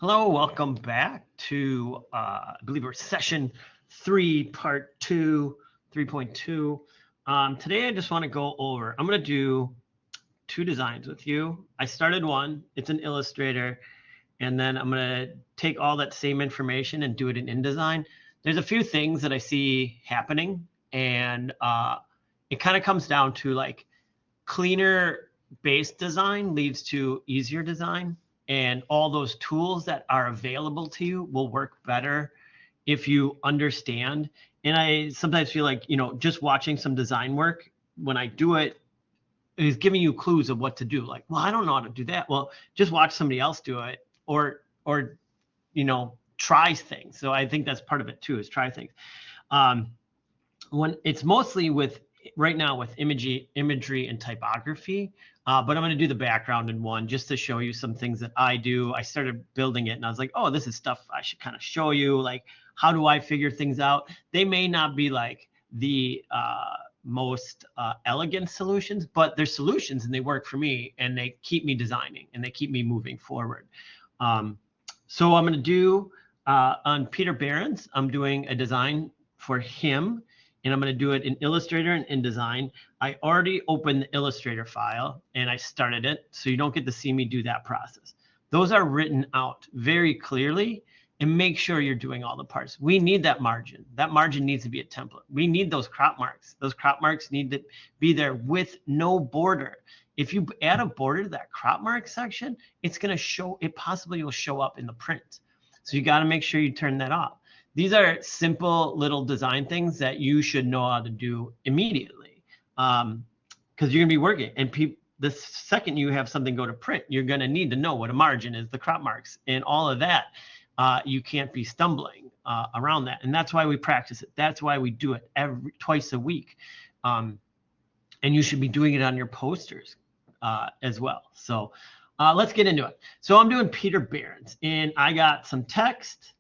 Hello, welcome back to, I believe we're session 3, part 2, 3.2. Today I just want to go over, I'm going to do 2 designs with you. I started one, it's an Illustrator, and then I'm going to take all that same information and do it in InDesign. There's a few things that I see happening, and it kind of comes down to like cleaner base design leads to easier design, and all those tools that are available to you will work better if you understand. And I sometimes feel like, just watching some design work, when I do it, is giving you clues of what to do. Like, well, I don't know how to do that. Well, just watch somebody else do it, or try things. So I think that's part of it too, is try things. When it's mostly with right now with imagery and typography, but I'm going to do the background in one just to show you some things that I do. I started building it and I was like, oh, this is stuff I should kind of show you. Like, how do I figure things out? They may not be like the most elegant solutions, but they're solutions and they work for me and they keep me designing and they keep me moving forward. So I'm going to do on Peter Behrens, I'm doing a design for him, and I'm going to do it in Illustrator and InDesign. I already opened the Illustrator file and I started it, so you don't get to see me do that process. Those are written out very clearly, and make sure you're doing all the parts. We need that margin. That margin needs to be a template. We need those crop marks. Those crop marks need to be there with no border. If you add a border to that crop mark section, it's going to show, it possibly will show up in the print. So you got to make sure you turn that off. These are simple little design things that you should know how to do immediately, because you're going to be working. And the second you have something go to print, you're going to need to know what a margin is, the crop marks, and all of that. You can't be stumbling around that. And that's why we practice it. That's why we do it twice a week. And you should be doing it on your posters as well. So let's get into it. So I'm doing Peter Behrens, and I got some text.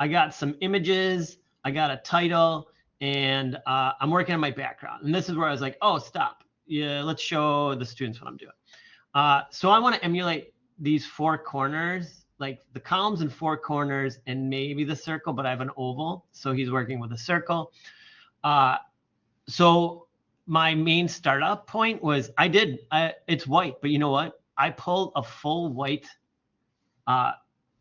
I got some images, I got a title, and I'm working on my background. And this is where I was like, oh, stop. Yeah, let's show the students what I'm doing. So I want to emulate these 4 corners, like the columns and 4 corners, and maybe the circle, but I have an oval. So he's working with a circle. So my main startup point was it's white, but you know what? I pulled a full white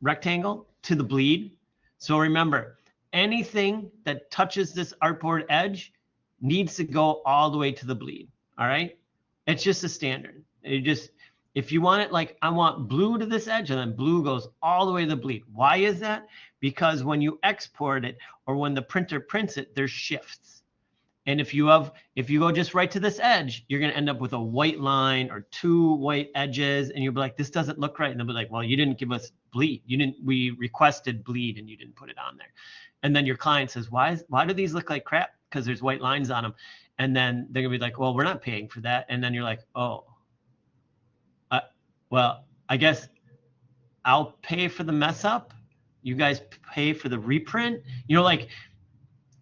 rectangle to the bleed. So remember, anything that touches this artboard edge needs to go all the way to the bleed. All right. It's just a standard. If you want it, like I want blue to this edge, and then blue goes all the way to the bleed. Why is that? Because when you export it or when the printer prints it, there's shifts. And if you go just right to this edge, you're going to end up with a white line or 2 white edges, and you'll be like, this doesn't look right. And they'll be like, well, you didn't give us bleed. We requested bleed and you didn't put it on there. And then your client says, why do these look like crap? Because there's white lines on them. And then they're going to be like, well, we're not paying for that. And then you're like, oh, well, I guess I'll pay for the mess up. You guys pay for the reprint. Like,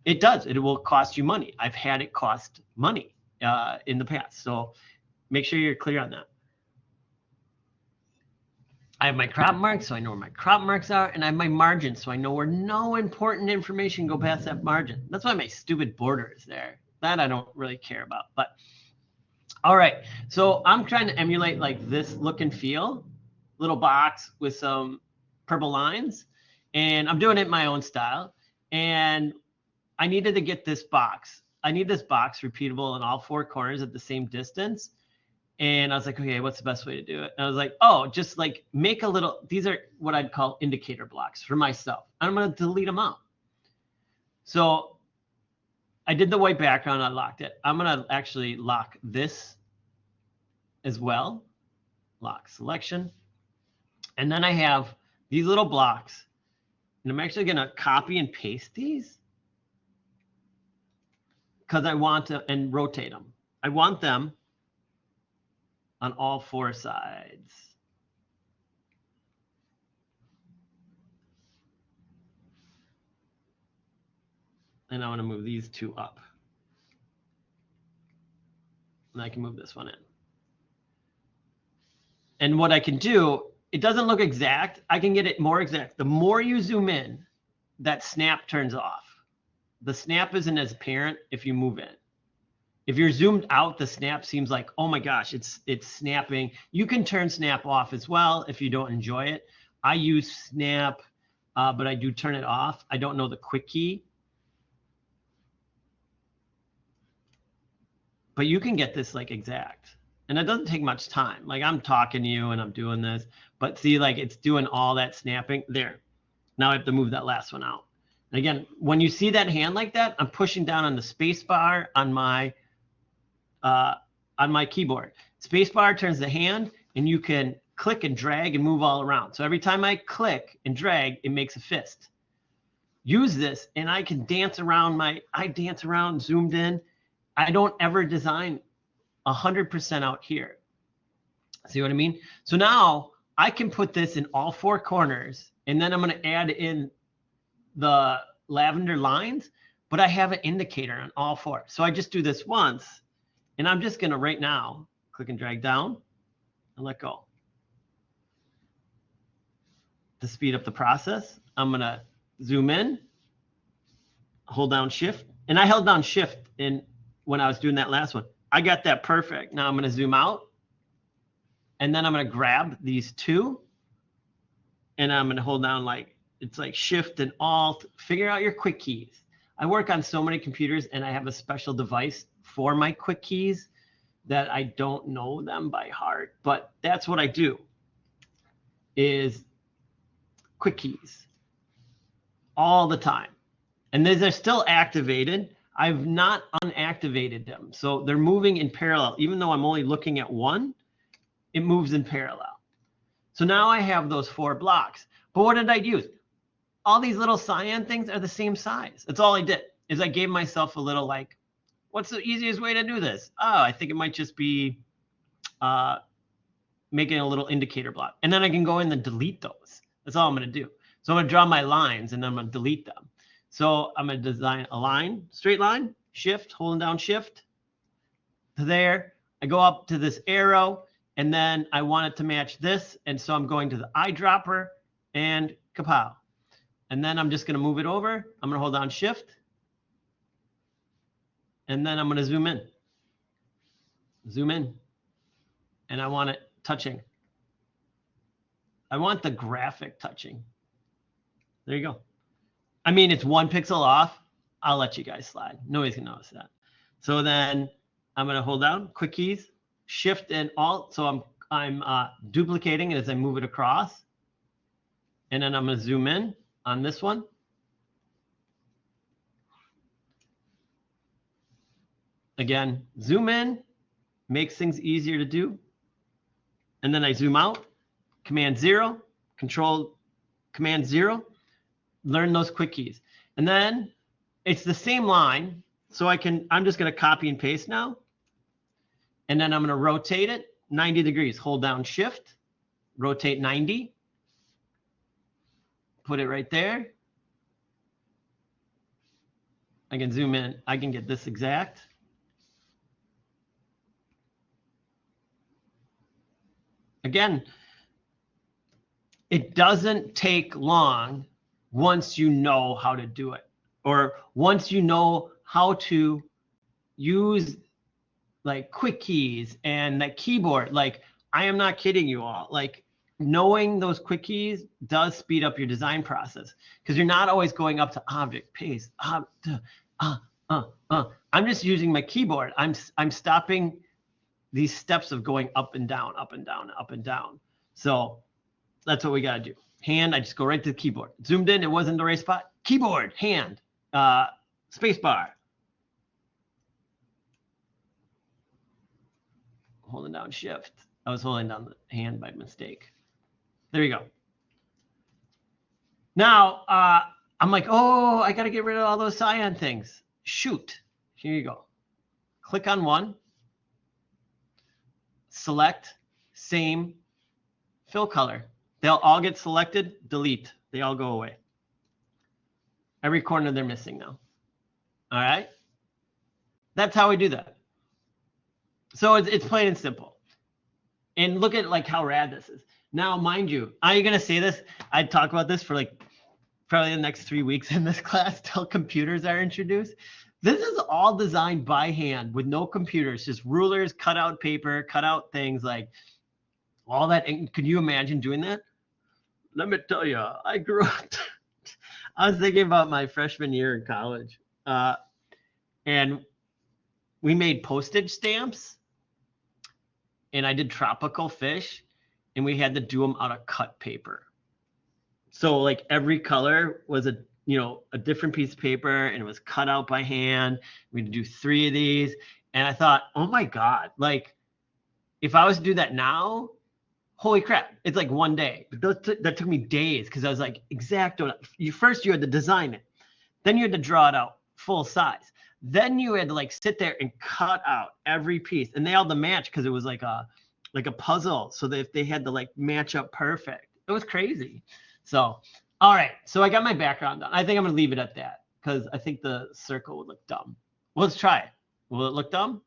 it does. It will cost you money. I've had it cost money in the past. So make sure you're clear on that. I have my crop marks, so I know where my crop marks are, and I have my margin, so I know where no important information go past that margin. That's why my stupid border is there. That I don't really care about. But all right, so I'm trying to emulate like this look and feel, little box with some purple lines, and I'm doing it in my own style. And I needed to get this box. I need this box repeatable in all 4 corners at the same distance. And I was like, okay, what's the best way to do it? And I was like, oh, just like make a little, these are what I'd call indicator blocks for myself. And I'm going to delete them out. So I did the white background, I locked it. I'm going to actually lock this as well. Lock selection. And then I have these little blocks. And I'm actually going to copy and paste these, because I want to, and rotate them. I want them on all 4 sides. And I want to move these 2 up. And I can move this one in. And what I can do it doesn't look exact. I can get it more exact. The more you zoom in, that snap turns off. The snap isn't as apparent if you move in. If you're zoomed out, the snap seems like, oh my gosh, it's snapping. You can turn snap off as well if you don't enjoy it. I use snap, but I do turn it off. I don't know the quick key. But you can get this like exact. And it doesn't take much time. Like I'm talking to you and I'm doing this, but see, like it's doing all that snapping there. Now I have to move that last one out. And again, when you see that hand like that, I'm pushing down on the space bar on my keyboard. Space bar turns the hand, and you can click and drag and move all around. So every time I click and drag, it makes a fist. Use this, and I can dance around I dance around zoomed in. I don't ever design 100% out here. See what I mean? So now I can put this in all four corners, and then I'm going to add in the lavender lines, but I have an indicator on all four. So I just do this once, and I'm just going to right now click and drag down and let go. To speed up the process, I'm going to zoom in, hold down shift, and I held down shift when I was doing that last one. I got that perfect. Now I'm going to zoom out, and then I'm going to grab these two, and I'm going to hold down it's like shift and alt. Figure out your quick keys. I work on so many computers, and I have a special device for my quick keys that I don't know them by heart, but that's what I do, is quick keys all the time. And these are still activated. I've not unactivated them. So they're moving in parallel. Even though I'm only looking at one, it moves in parallel. So now I have those four blocks. But what did I use? All these little cyan things are the same size. That's all I did, is I gave myself a little what's the easiest way to do this? Oh, I think it might just be making a little indicator block. And then I can go in and delete those. That's all I'm going to do. So I'm going to draw my lines, and then I'm going to delete them. So I'm going to design a line, straight line, shift, holding down shift to there. I go up to this arrow, and then I want it to match this. And so I'm going to the eyedropper and kapow. And then I'm just going to move it over. I'm going to hold down shift. And then I'm going to zoom in. Zoom in. And I want it touching. I want the graphic touching. There you go. I mean, it's 1 pixel off. I'll let you guys slide. Nobody's gonna notice that. So then I'm gonna hold down quick keys, shift and alt. So I'm duplicating it as I move it across. And then I'm gonna zoom in on this one. Again, zoom in, makes things easier to do. And then I zoom out, Command 0, Control Command 0. Learn those quick keys. And then it's the same line. So I'm just going to copy and paste now. And then I'm going to rotate it 90 degrees. Hold down shift, rotate 90. Put it right there. I can zoom in. I can get this exact. Again, it doesn't take long once you know how to do it, or once you know how to use quick keys and that keyboard. I am not kidding you all. Knowing those quick keys does speed up your design process, because you're not always going up to object, paste, I'm just using my keyboard. I'm stopping these steps of going up and down, up and down, up and down. So that's what we got to do. Hand, I just go right to the keyboard. Zoomed in, it wasn't the right spot. Keyboard, hand, space bar. Holding down shift. I was holding down the hand by mistake. There you go. Now, I'm like, oh, I got to get rid of all those cyan things. Shoot. Here you go. Click on one. Select, same, fill color. They'll all get selected, delete. They all go away. Every corner they're missing now. All right? That's how we do that. So it's plain and simple. And look at how rad this is. Now, mind you, are you going to say this? I'd talk about this for like probably the next 3 weeks in this class till computers are introduced. This is all designed by hand with no computers, just rulers, cut out paper, cut out things like all that. And could you imagine doing that? Let me tell you, I grew up. I was thinking about my freshman year in college, and we made postage stamps, and I did tropical fish, and we had to do them out of cut paper. So like every color was a different piece of paper, and it was cut out by hand. We had to do 3 of these, and I thought, oh my God, like if I was to do that now, holy crap, it's like 1 day. But that took me days because I was like, exacto. You had to design it, then you had to draw it out full size, then you had to like sit there and cut out every piece, and they all had to match because it was like a puzzle, so that if they had to like match up perfect, it was crazy. So, all right, so I got my background done. I think I'm gonna leave it at that because I think the circle would look dumb. Well, let's try it. Will it look dumb?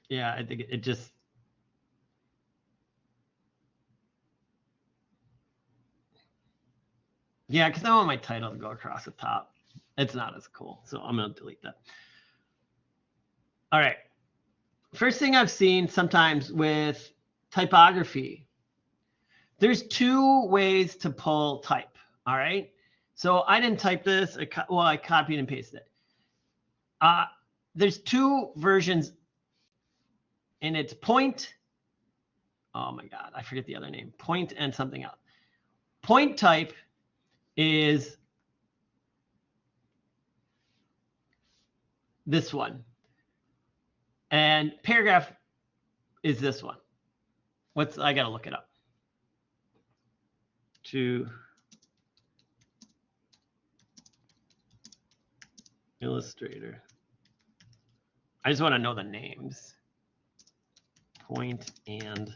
Yeah, I think it just. Yeah, because I want my title to go across the top. It's not as cool, so I'm gonna delete that. All right. First thing I've seen sometimes with typography, there's 2 ways to pull type. All right. So I didn't type this. I copied and pasted it. There's 2 versions, and it's point. Oh my God, I forget the other name. Point and something else. Point type is this one, and paragraph is this one. I gotta look it up. To Illustrator. I just want to know the names. Point and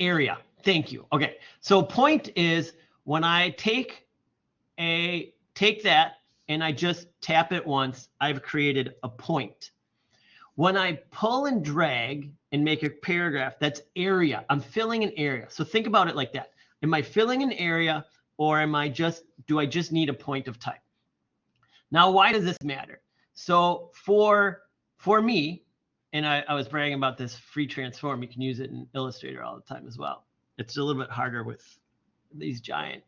area. Thank you. Okay, so point is when I take that and I just tap it once, I've created a point. When I pull and drag and make a paragraph, that's area. I'm filling an area. So think about it like that. Am I filling an area, or do I just need a point of type? Now, why does this matter? So for me, and I was bragging about this free transform, you can use it in Illustrator all the time as well. It's a little bit harder with these giant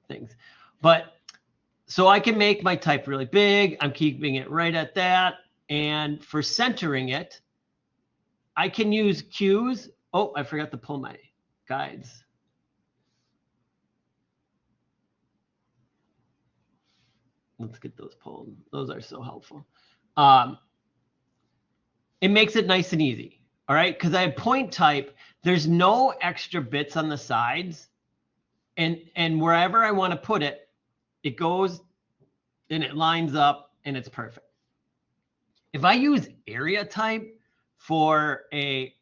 things. But so I can make my type really big. I'm keeping it right at that. And for centering it, I can use cues. Oh, I forgot to pull my guides. Let's get those pulled. Those are so helpful. It makes it nice and easy. All right, because I have point type, there's no extra bits on the sides, and wherever I want to put it, it goes and it lines up and it's perfect. If I use area type for a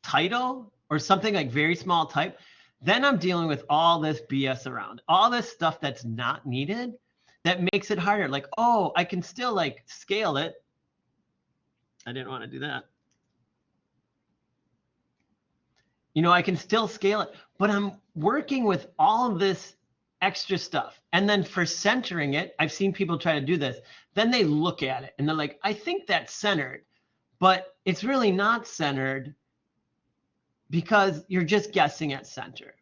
title or something like very small type, then I'm dealing with all this BS around, all this stuff that's not needed, that makes it harder. Like, oh, I can still like scale it. I didn't want to do that. I can still scale it, but I'm working with all of this extra stuff. And then for centering it, I've seen people try to do this. Then they look at it and they're like, I think that's centered, but it's really not centered because you're just guessing at center.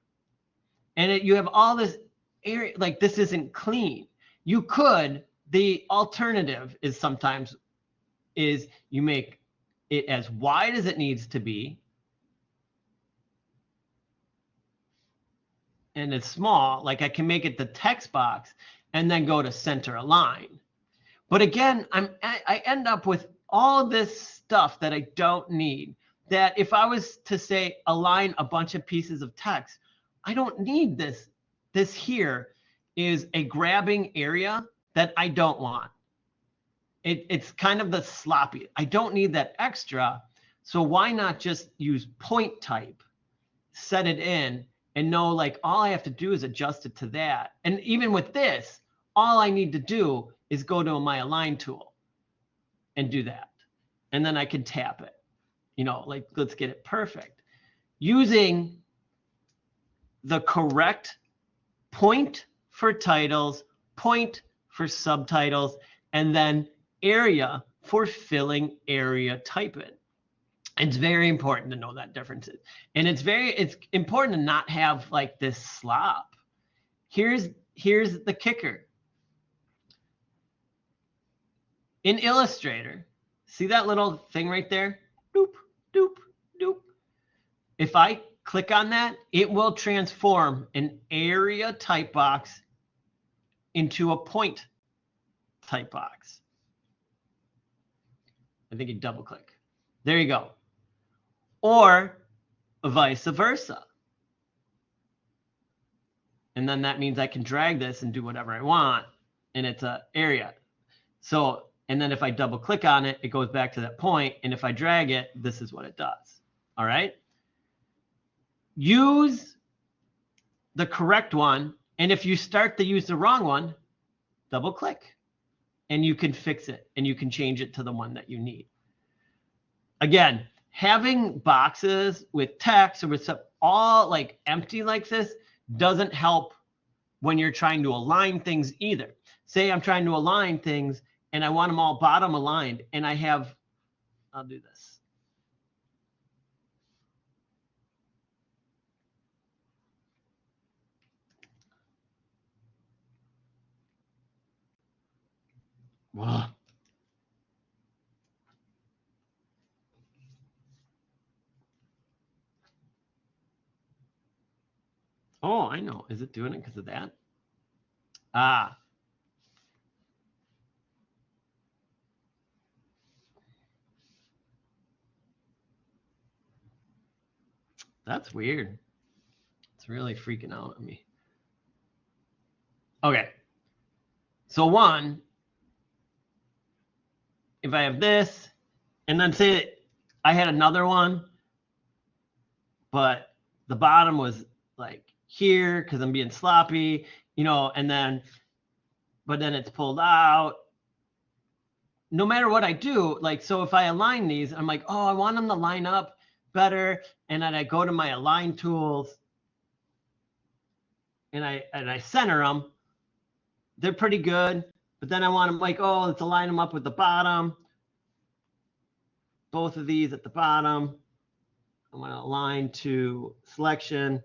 And you have all this area, like this isn't clean. You could, the alternative is sometimes is you make it as wide as it needs to be, and it's small, like I can make it the text box and then go to center align. But again, I end up with all this stuff that I don't need, that if I was to say align a bunch of pieces of text, I don't need this. This here is a grabbing area that I don't want. It's kind of the sloppy. I don't need that extra. So why not just use point type, set it in, and know like all I have to do is adjust it to that. And even with this, all I need to do is go to my align tool and do that. And then I can tap it, you know, like let's get it perfect. Using the correct point for titles, point for subtitles, and then area for filling area type in. It's very important to know that differences. And it's important to not have like this slop. Here's the kicker. In Illustrator, see that little thing right there? Doop, doop, doop. If I click on that, it will transform an area type box into a point type box. I think you double click. There you go. Or vice versa. And then that means I can drag this and do whatever I want, and it's an area. So, and then if I double click on it, it goes back to that point, and if I drag it, this is what it does. All right? Use the correct one, and if you start to use the wrong one, double click, and you can fix it, and you can change it to the one that you need. Again, having boxes with text or with stuff all like empty like this doesn't help when you're trying to align things either. Say I'm trying to align things and I want them all bottom aligned, and I have, I'll do this. Whoa. Oh, I know. Is it doing it because of that? Ah. That's weird. It's really freaking out on me. Okay. So one, if I have this, and then say I had another one, but the bottom was like here because I'm being sloppy, you know, and then, but then it's pulled out. No matter what I do, like, so if I align these, I'm like, oh, I want them to line up better. And then I go to my align tools and I center them. They're pretty good. But then I want them like, oh, let's align them up with the bottom. Both of these at the bottom. I'm going to align to selection.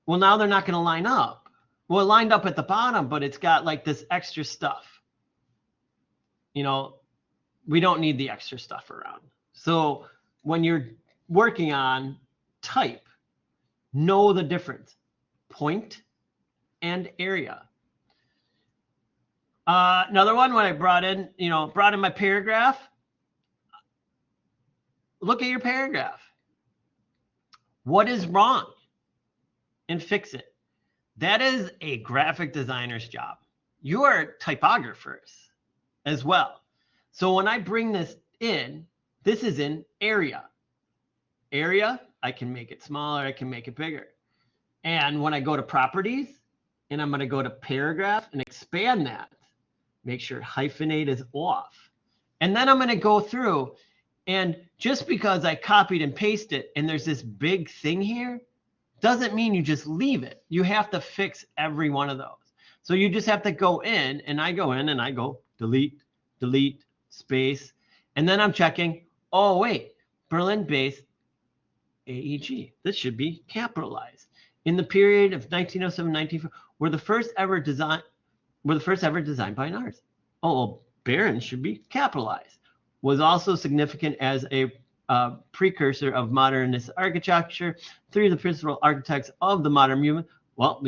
Well, now they're not going to line up. Well, it lined up at the bottom, but it's got like this extra stuff. You know, we don't need the extra stuff around. So when you're working on type, know the difference, point and area. Another one, when I brought in my paragraph, look at your paragraph. What is wrong? And fix it. That is a graphic designer's job. You are typographers as well. So when I bring this in, this is in area. Area, I can make it smaller, I can make it bigger. And when I go to properties, and I'm going to go to paragraph and expand that, make sure hyphenate is off. And then I'm going to go through, and just because I copied and pasted it and there's this big thing here, doesn't mean you just leave it. You have to fix every one of those. So you just have to go in, and I go in and I go delete, delete, space. And then I'm checking, oh, wait, Berlin-based AEG. This should be capitalized. In the period of 1907-1940, were the first ever designed by an artist. Oh, well, Barron should be capitalized. Was also significant as a precursor of modernist architecture. Three of the principal architects of the modern movement. Well,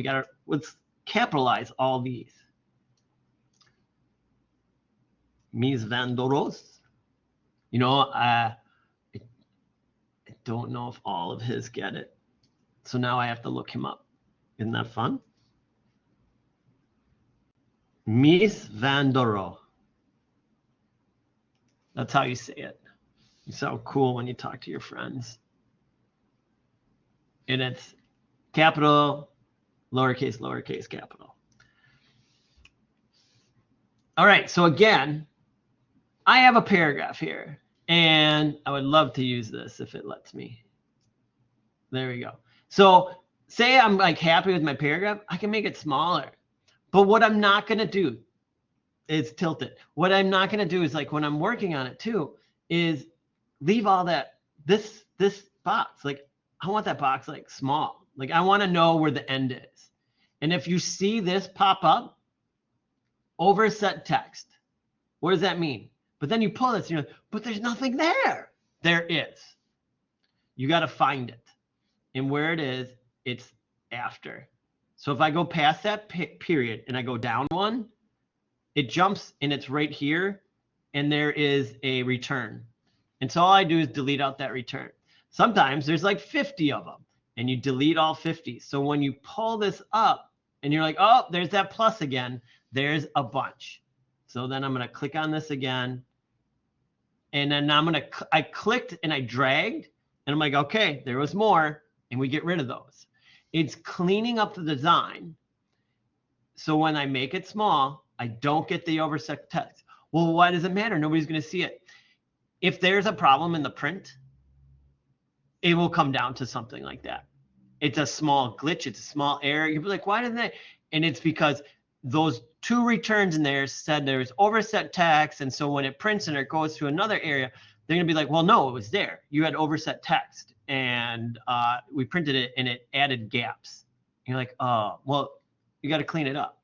let's capitalize all these. Mies van der Rohe. You know, I don't know if all of his get it. So now I have to look him up. Isn't that fun? Mies van der Rohe. That's how you say it. You sound cool when you talk to your friends. And it's capital, lowercase, lowercase, capital. All right, so again, I have a paragraph here, and I would love to use this if it lets me. There we go. So say I'm like happy with my paragraph, I can make it smaller. But what I'm not going to do is tilt it. What I'm not going to do is, like, when I'm working on it too, is leave all that, this box. Like, I want that box like small. Like, I want to know where the end is. And if you see this pop up, overset text, what does that mean? But then you pull this and you're like, but there's nothing there. There is. You got to find it. And where it is, it's after. So if I go past that period and I go down one, it jumps and it's right here, and there is a return. And so all I do is delete out that return. Sometimes there's like 50 of them, and you delete all 50. So when you pull this up and you're like, oh, there's that plus again, there's a bunch. So then I'm going to click on this again. And then I clicked and I dragged, and I'm like, okay, there was more, and we get rid of those. It's cleaning up the design. So when I make it small, I don't get the overset text. Well, why does it matter? Nobody's going to see it. If there's a problem in the print, it will come down to something like that. It's a small glitch. It's a small error. You'll be like, why didn't they? And it's because those two returns in there said there's overset text. And so when it prints and it goes to another area, they're going to be like, well, no, it was there. You had overset text, and we printed it and it added gaps. And you're like, oh, well, you got to clean it up.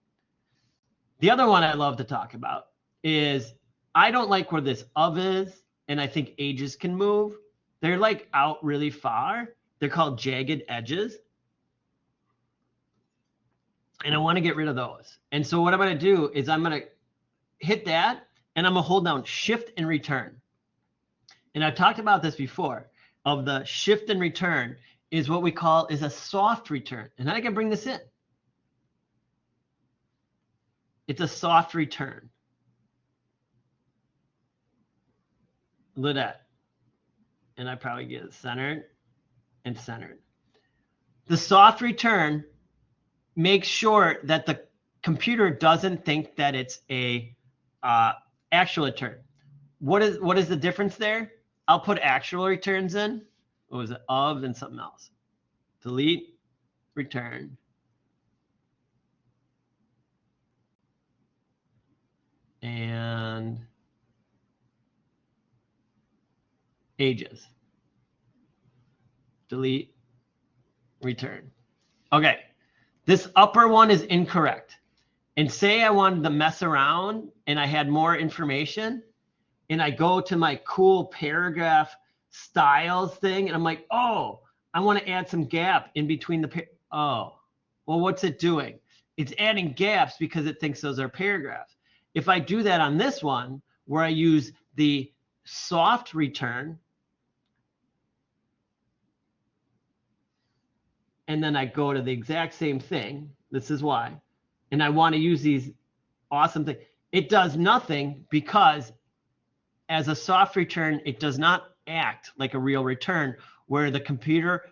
The other one I love to talk about is, I don't like where this of is, and I think ages can move. They're like out really far. They're called jagged edges. And I want to get rid of those. And so what I'm going to do is I'm going to hit that, and I'm going to hold down shift and return. And I've talked about this before, of the shift and return is what we call is a soft return. And I can bring this in. It's a soft return. Look at that. And I probably get it centered and centered. The soft return makes sure that the computer doesn't think that it's a actual return. What is the difference there? I'll put actual returns in. What was it? Of and something else. Delete, return. And ages. Delete, return. Okay, this upper one is incorrect. And say I wanted to mess around and I had more information, and I go to my cool paragraph styles thing, and I'm like, oh, I want to add some gap in between the oh, well, what's it doing? It's adding gaps because it thinks those are paragraphs. If I do that on this one, where I use the soft return, and then I go to the exact same thing, this is why, and I want to use these awesome things, it does nothing, because as a soft return, it does not act like a real return, where the computer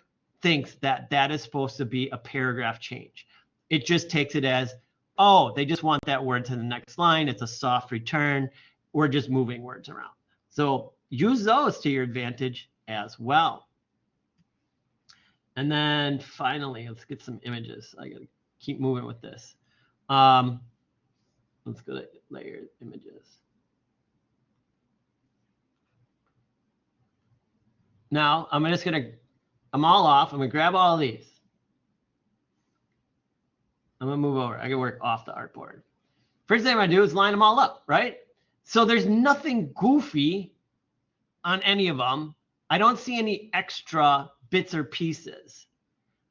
thinks that that is supposed to be a paragraph change. It just takes it as, oh, they just want that word to the next line. It's a soft return. We're just moving words around. So use those to your advantage as well. And then finally, let's get some images. I gotta keep moving with this. Let's go to layered images. Now I'm all off. I'm gonna grab all these. I'm gonna move over. I can work off the artboard. First thing I'm gonna do is line them all up, right? So there's nothing goofy on any of them. I don't see any extra bits or pieces.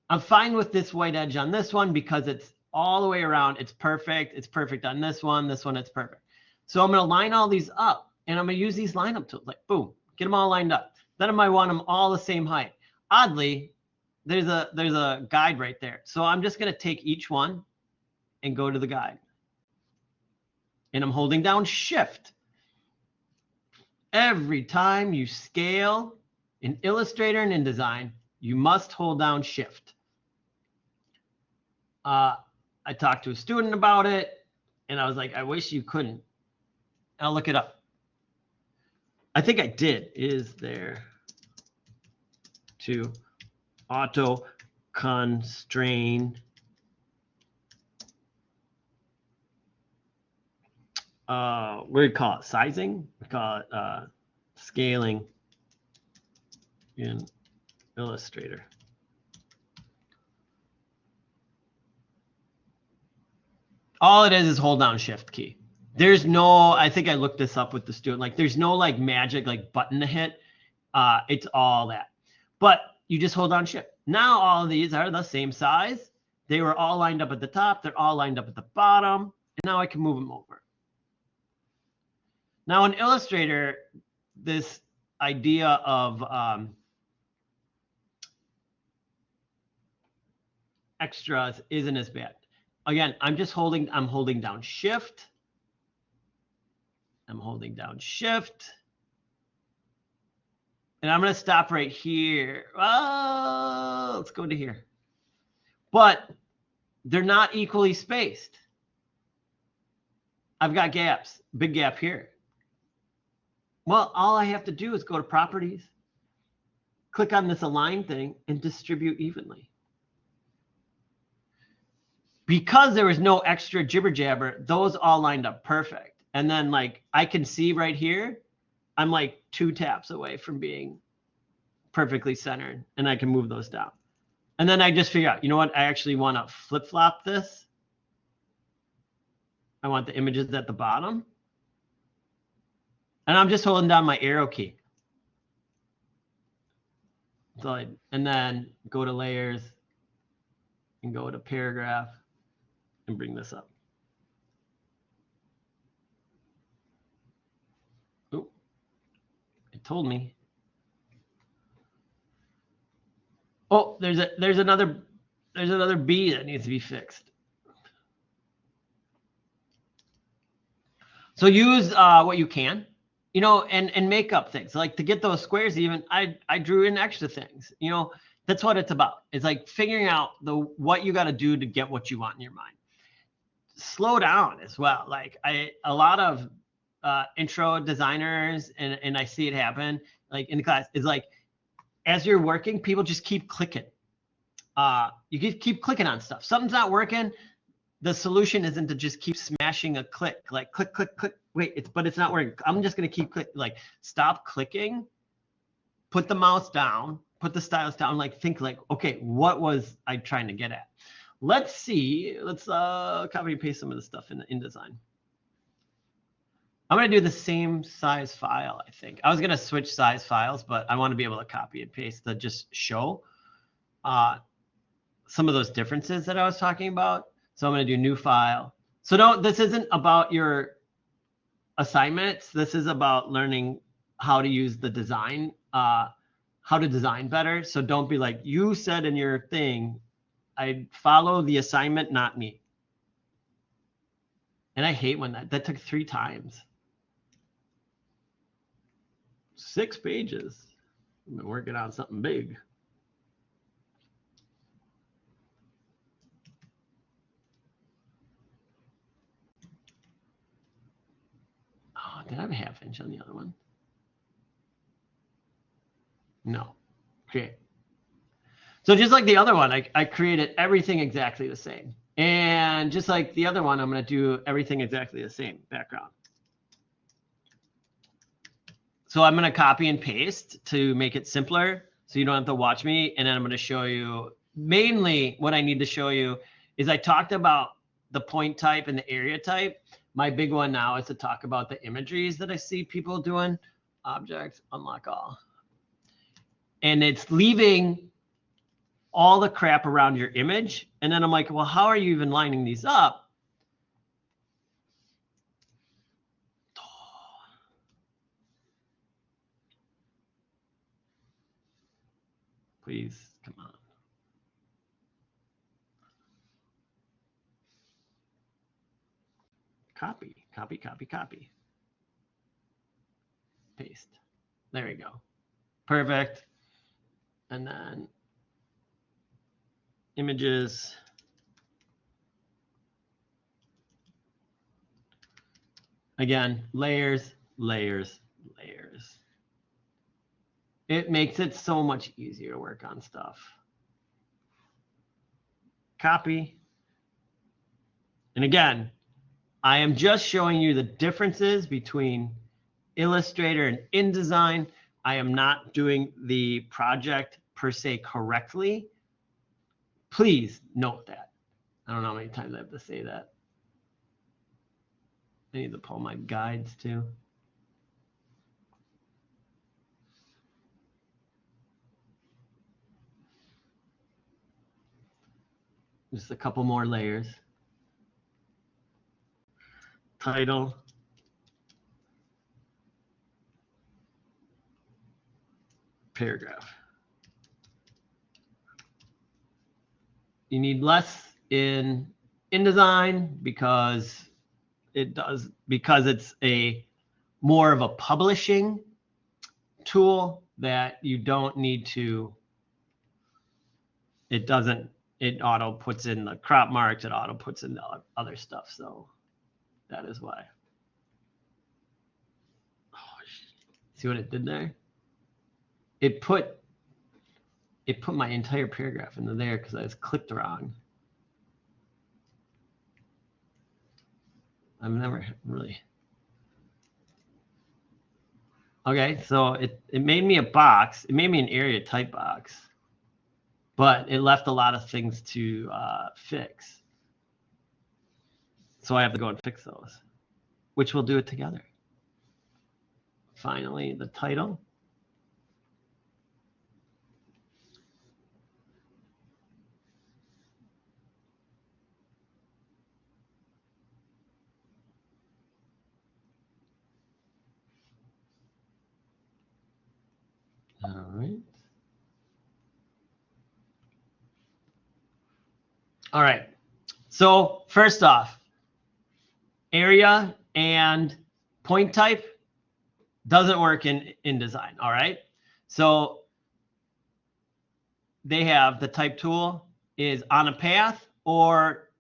I'm fine with this white edge on this one because it's all the way around. It's perfect. It's perfect on this one. This one, it's perfect. So I'm gonna line all these up, and I'm gonna use these lineup tools, like boom, get them all lined up. Then I might want them all the same height. Oddly, there's a guide right there. So I'm just gonna take each one and go to the guide. And I'm holding down shift. every time you scale in Illustrator and InDesign, you must hold down Shift. I talked to a student about it, and I was like, I wish you couldn't. I'll look it up. I think I did. Is there to auto constrain what do we call it? Sizing? We call it scaling in Illustrator. All it is hold down Shift key. There's no, I think I looked this up with the student, like there's no like magic like button to hit. It's all that. But you just hold down Shift. Now all of these are the same size. They were all lined up at the top. They're all lined up at the bottom. And now I can move them over. Now in Illustrator, this idea of extras isn't as bad. Again, I'm holding down Shift. I'm holding down Shift. And I'm going to stop right here. Oh, let's go to here. But they're not equally spaced. I've got gaps, big gap here. Well, all I have to do is go to Properties, click on this Align thing, and distribute evenly. Because there was no extra jibber jabber, those all lined up perfect. And then like I can see right here, I'm like 2 taps away from being perfectly centered, and I can move those down. And then I just figure out, you know what? I actually want to flip-flop this. I want the images at the bottom. And I'm just holding down my arrow key. So and then go to layers and go to paragraph and bring this up. Oh, it told me. Oh, there's another B that needs to be fixed. So use what you can, you know, and make up things. Like to get those squares even, I drew in extra things. You know, that's what it's about. It's like figuring out what you got to do to get what you want in your mind. Slow down as well. Like a lot of intro designers, and I see it happen like in the class, is like as you're working, people just keep clicking. You keep clicking on stuff. Something's not working. The solution isn't to just keep smashing a click, like click, click, click. Wait, but it's not working. I'm just gonna keep clicking. Like stop clicking, put the mouse down, put the stylus down. Like think like, okay, what was I trying to get at? Let's see. Let's copy and paste some of the stuff in InDesign. I'm gonna do the same size file. I think I was gonna switch size files, but I want to be able to copy and paste to just show some of those differences that I was talking about. So I'm going to do new file. So this isn't about your assignments. This is about learning how to use the design, how to design better. So don't be like, you said in your thing, I follow the assignment, not me. And I hate when that took 3 times. 6 pages. I've been working on something big. Did I have a 1/2 inch on the other one? No. Create. So just like the other one, I created everything exactly the same. And just like the other one, I'm going to do everything exactly the same background. So I'm going to copy and paste to make it simpler so you don't have to watch me. And then I'm going to show you mainly what I need to show you is I talked about the point type and the area type. My big one now is to talk about the imageries that I see people doing. Objects, unlock all. And it's leaving all the crap around your image. And then I'm like, well, how are you even lining these up? Please, come on. Copy, copy, copy, copy. paste. There we go. Perfect. And then images. Again, layers, layers, layers. It makes it so much easier to work on stuff. Copy. And again, I am just showing you the differences between Illustrator and InDesign. I am not doing the project per se correctly. Please note that. I don't know how many times I have to say that. I need to pull my guides too. Just a couple more layers. Title. Paragraph. You need less in InDesign because it's a more of a publishing tool that you don't need to. It auto puts in the crop marks, it auto puts in the other stuff. So that is why. Oh, see what it did there? It put my entire paragraph into there because I was clicked wrong. I've never really. Okay, so it made me a box. It made me an area type box, but it left a lot of things to fix. So I have to go and fix those, which we'll do it together. Finally, the title. All right. All right. So first off, area and point type doesn't work in InDesign. All right. So they have the type tool is on a path or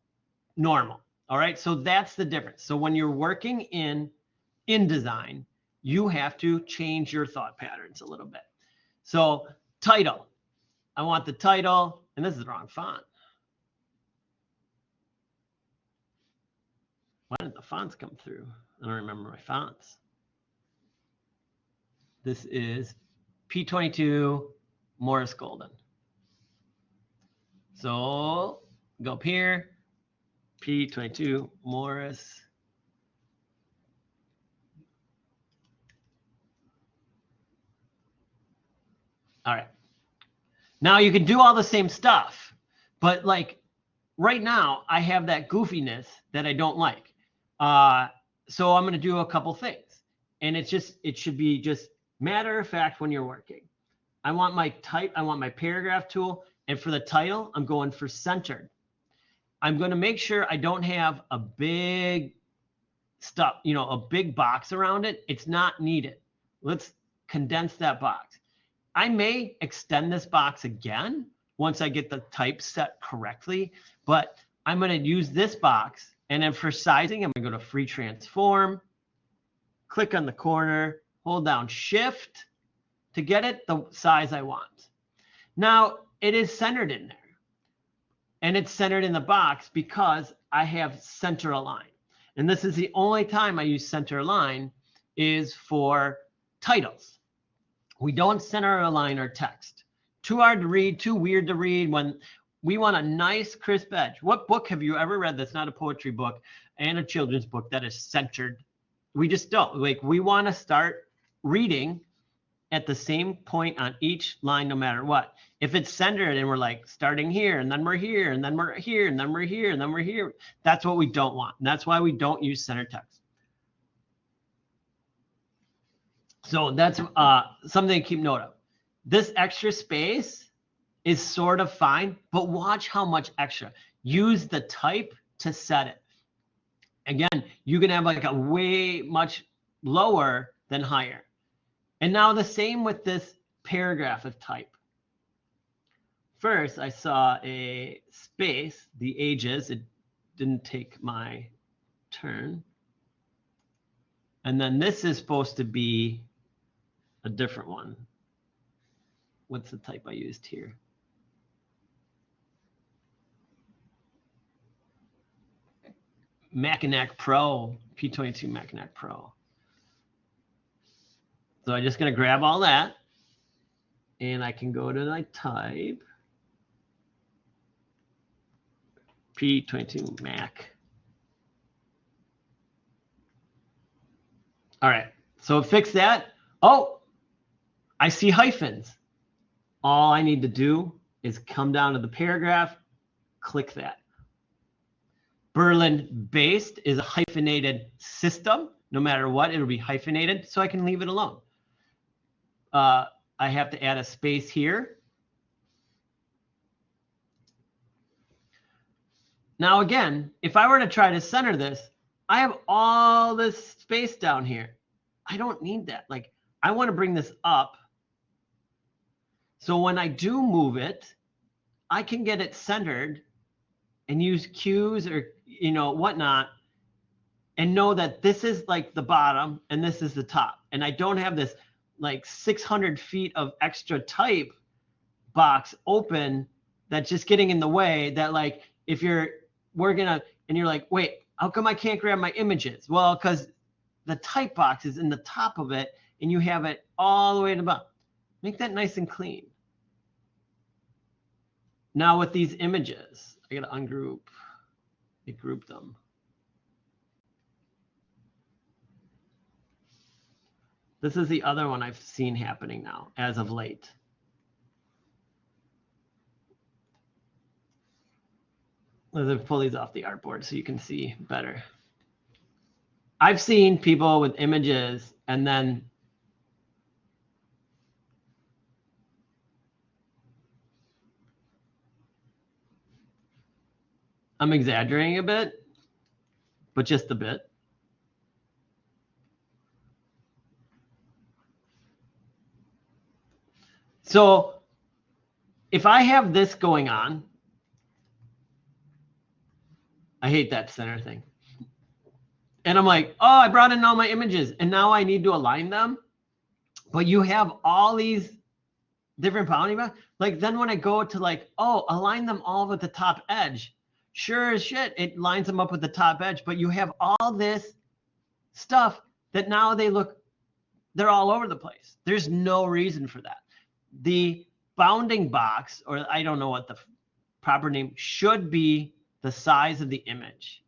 normal. All right. So that's the difference. So when you're working in InDesign, you have to change your thought patterns a little bit. So title, I want the title, and this is the wrong font. Why didn't the fonts come through? I don't remember my fonts. This is P22 Morris Golden. So go up here, P22 Morris. All right. Now you can do all the same stuff, but like right now I have that goofiness that I don't like. So I'm going to do a couple things, and it should be just matter of fact when you're working. I want my type, I want my paragraph tool, and for the title, I'm going for centered. I'm going to make sure I don't have a big stuff, a big box around it. It's not needed. Let's condense that box. I may extend this box again once I get the type set correctly, but I'm going to use this box. And then for sizing, I'm going to go to free transform, click on the corner, hold down shift to get it the size I want. Now it is centered in there, and it's centered in the box because I have center align. And this is the only time I use center align is for titles. We don't center align our text. Too hard to read, too weird to read. When we want a nice crisp edge. What book have you ever read that's not a poetry book and a children's book that is centered? We just don't. Like, we want to start reading at the same point on each line, no matter what. If it's centered and we're like starting here and then we're here and then we're here and then we're here and then we're here, that's what we don't want. And that's why we don't use center text. So that's something to keep note of. This extra space is sort of fine, but watch how much extra. Use the type to set it. Again, you can have like a way much lower than higher. And now the same with this paragraph of type. First, I saw a space, the ages. It didn't take my turn. And then this is supposed to be a different one. What's the type I used here? Mackinac Pro, P22 Mackinac Pro. So I'm just going to grab all that, and I can go to my type, P22 Mac. All right, so fix that. Oh, I see hyphens. All I need to do is come down to the paragraph, click that. Berlin based is a hyphenated system. No matter what, it'll be hyphenated, so I can leave it alone. I have to add a space here. Now again, if I were to try to center this, I have all this space down here. I don't need that. Like, I want to bring this up. So when I do move it, I can get it centered and use cues or, you know, whatnot, and know that this is like the bottom and this is the top. And I don't have this like 600 feet of extra type box open that's just getting in the way, that like if you're working on and you're like, wait, how come I can't grab my images? Well, because the type box is in the top of it and you have it all the way to the bottom. Make that nice and clean. Now with these images, I gotta ungroup. I group them. This is the other one I've seen happening now as of late. Let's pull these off the artboard so you can see better. I've seen people with images and then I'm exaggerating a bit, but just a bit. So if I have this going on, I hate that center thing. And I'm like, oh, I brought in all my images and now I need to align them. But you have all these different bounding boxes. Like then when I go to like, oh, align them all with the top edge. Sure as shit, it lines them up with the top edge, but you have all this stuff that now they're all over the place. There's no reason for that. The bounding box, or I don't know what the proper name, should be the size of the image.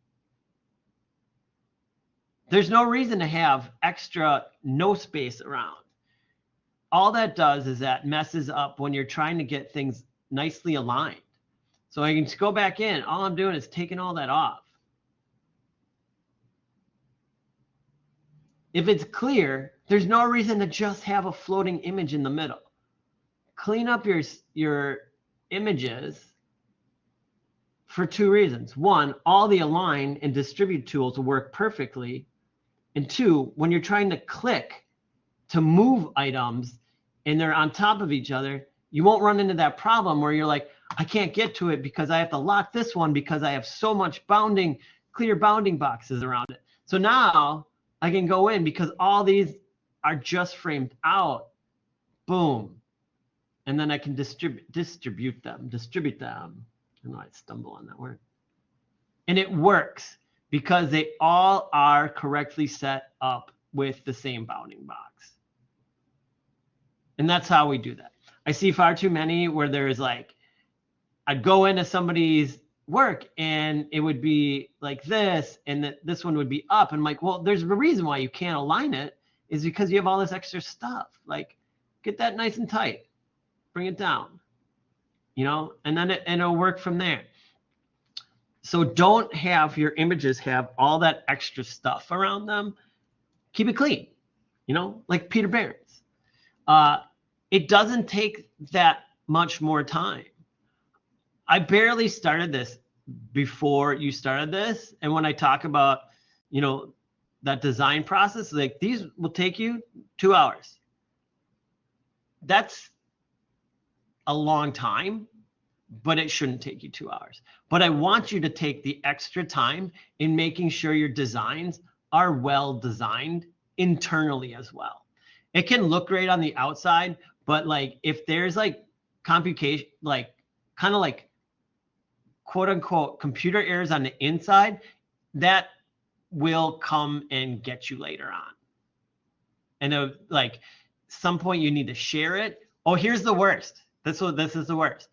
There's no reason to have extra no space around. All that does is that messes up when you're trying to get things nicely aligned. So I can just go back in. All I'm doing is taking all that off. If it's clear, there's no reason to just have a floating image in the middle. Clean up your images for two reasons. One, all the align and distribute tools will work perfectly. And two, when you're trying to click to move items and they're on top of each other, you won't run into that problem where you're like, I can't get to it because I have to lock this one because I have so much clear bounding boxes around it. So now I can go in because all these are just framed out. Boom. And then I can distribute them. I don't know, I stumble on that word. And it works because they all are correctly set up with the same bounding box. And that's how we do that. I see far too many where there's like, I'd go into somebody's work and it would be like this, and this one would be up. And I'm like, well, there's a reason why you can't align it is because you have all this extra stuff. Like, get that nice and tight. Bring it down, you know, and then it'll work from there. So don't have your images have all that extra stuff around them. Keep it clean, you know, like Peter Behrens. It doesn't take that much more time. I barely started this before you started this. And when I talk about, you know, that design process, like these will take you 2 hours. that's a long time, but it shouldn't take you 2 hours. But I want you to take the extra time in making sure your designs are well designed internally as well. It can look great on the outside, but like if there's like computation, like kind of like quote unquote computer errors on the inside, that will come and get you later on. And like some point you need to share it. Oh, here's the worst. This is the worst.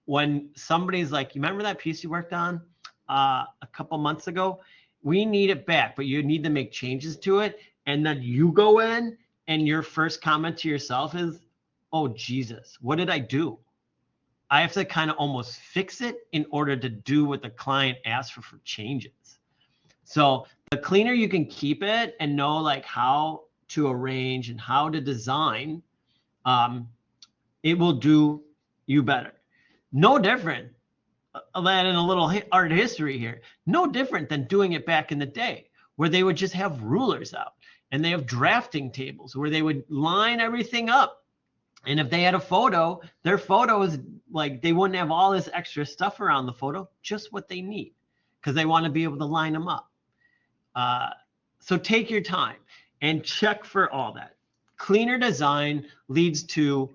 When somebody's like, you remember that piece you worked on a couple months ago? We need it back, but you need to make changes to it. And then you go in and your first comment to yourself is, oh, Jesus, what did I do? I have to kind of almost fix it in order to do what the client asked for changes. So the cleaner you can keep it and know like how to arrange and how to design, it will do you better. No different than in a little art history here. No different than doing it back in the day where they would just have rulers out and they have drafting tables where they would line everything up. And if they had a photo, their photos, like they wouldn't have all this extra stuff around the photo, just what they need because they want to be able to line them up. So take your time and check for all that. Cleaner design leads to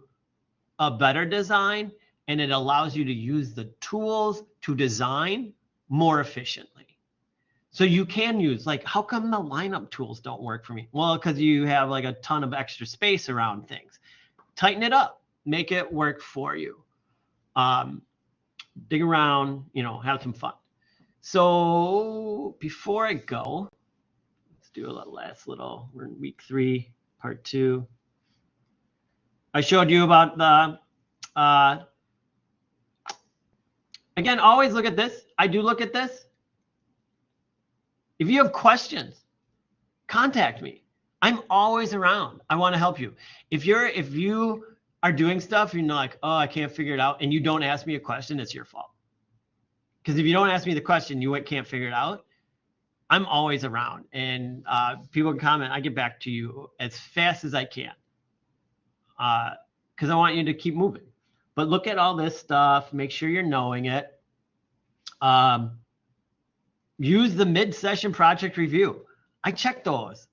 a better design, and it allows you to use the tools to design more efficiently. So you can use, like, how come the lineup tools don't work for me? Well, because you have like a ton of extra space around things. Tighten it up, make it work for you. Dig around, have some fun. So before I go, let's do a last little, we're in week 3, part 2. I showed you about the, again, always look at this. I do look at this. If you have questions, contact me. I'm always around. I want to help you. If you are doing stuff, you're like, oh, I can't figure it out, and you don't ask me a question, it's your fault. Because if you don't ask me the question, you can't figure it out. I'm always around, and people can comment. I get back to you as fast as I can, because I want you to keep moving. But look at all this stuff. Make sure you're knowing it. Use the mid-session project review. I check those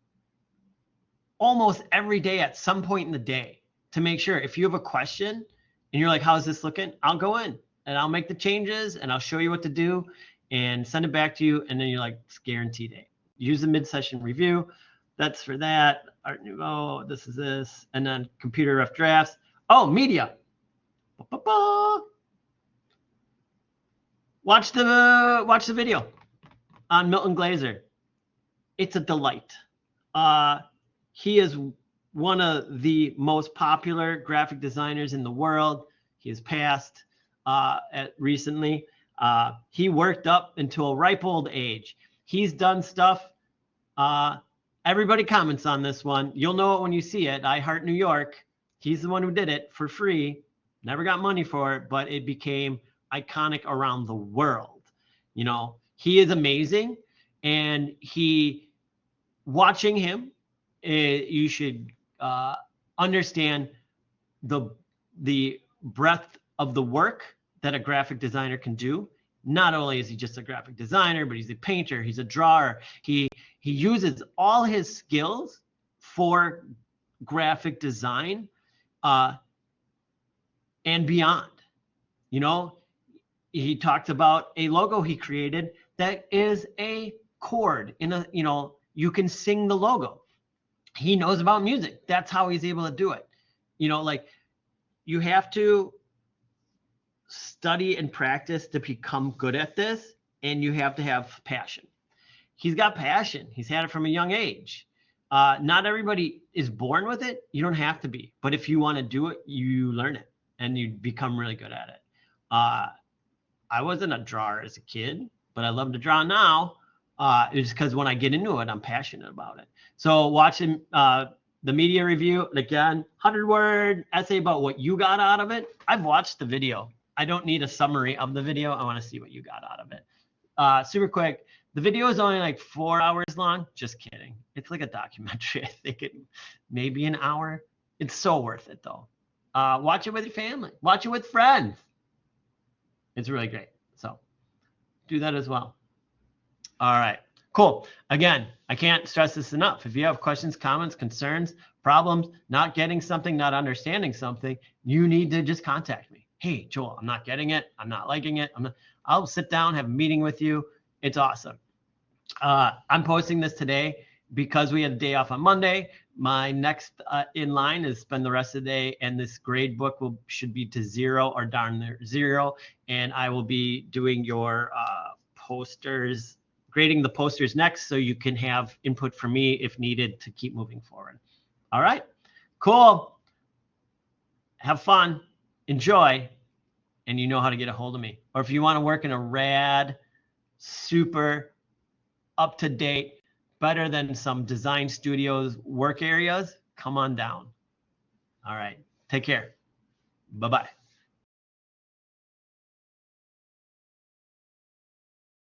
almost every day at some point in the day to make sure if you have a question and you're like, how's this looking? I'll go in and I'll make the changes and I'll show you what to do and send it back to you. And then you're like, it's guaranteed it. Use the mid-session review. That's for that. Art Nouveau, this is this. And then computer rough drafts. Oh, media. Watch the video on Milton Glaser. It's a delight. He is one of the most popular graphic designers in the world. He has passed recently. He worked up into a ripe old age. He's done stuff. Everybody comments on this one. You'll know it when you see it. I Heart New York. He's the one who did it for free. Never got money for it, but it became iconic around the world. He is amazing. And watching him, you should understand the breadth of the work that a graphic designer can do. Not only is he just a graphic designer, but he's a painter, he's a drawer. He uses all his skills for graphic design and beyond. He talked about a logo he created that is a chord you can sing the logo. He knows about music. That's how he's able to do it. You have to study and practice to become good at this, and you have to have passion. He's got passion. He's had it from a young age. Not everybody is born with it. You don't have to be, but if you want to do it, you learn it and you become really good at it. I wasn't a drawer as a kid, but I love to draw now. It's because when I get into it, I'm passionate about it. So watching the media review, again, 100-word essay about what you got out of it. I've watched the video. I don't need a summary of the video. I want to see what you got out of it. Super quick. The video is only like 4 hours long. Just kidding. It's like a documentary. I think it maybe an hour. It's so worth it though. Watch it with your family. Watch it with friends. It's really great. So do that as well. All right, cool. Again, I can't stress this enough. If you have questions, comments, concerns, problems, not getting something, not understanding something, you need to just contact me. Hey, Joel, I'm not getting it. I'm not liking it. I'll sit down, have a meeting with you. It's awesome. I'm posting this today because we had a day off on Monday. My next in line is spend the rest of the day, and this grade book should be to 0 or darn near 0. And I will be doing your posters, grading the posters next, so you can have input from me if needed to keep moving forward. All right, cool. Have fun, enjoy, and you know how to get a hold of me. Or if you want to work in a rad, super up-to-date, better than some design studios work areas, come on down. All right, take care. Bye-bye.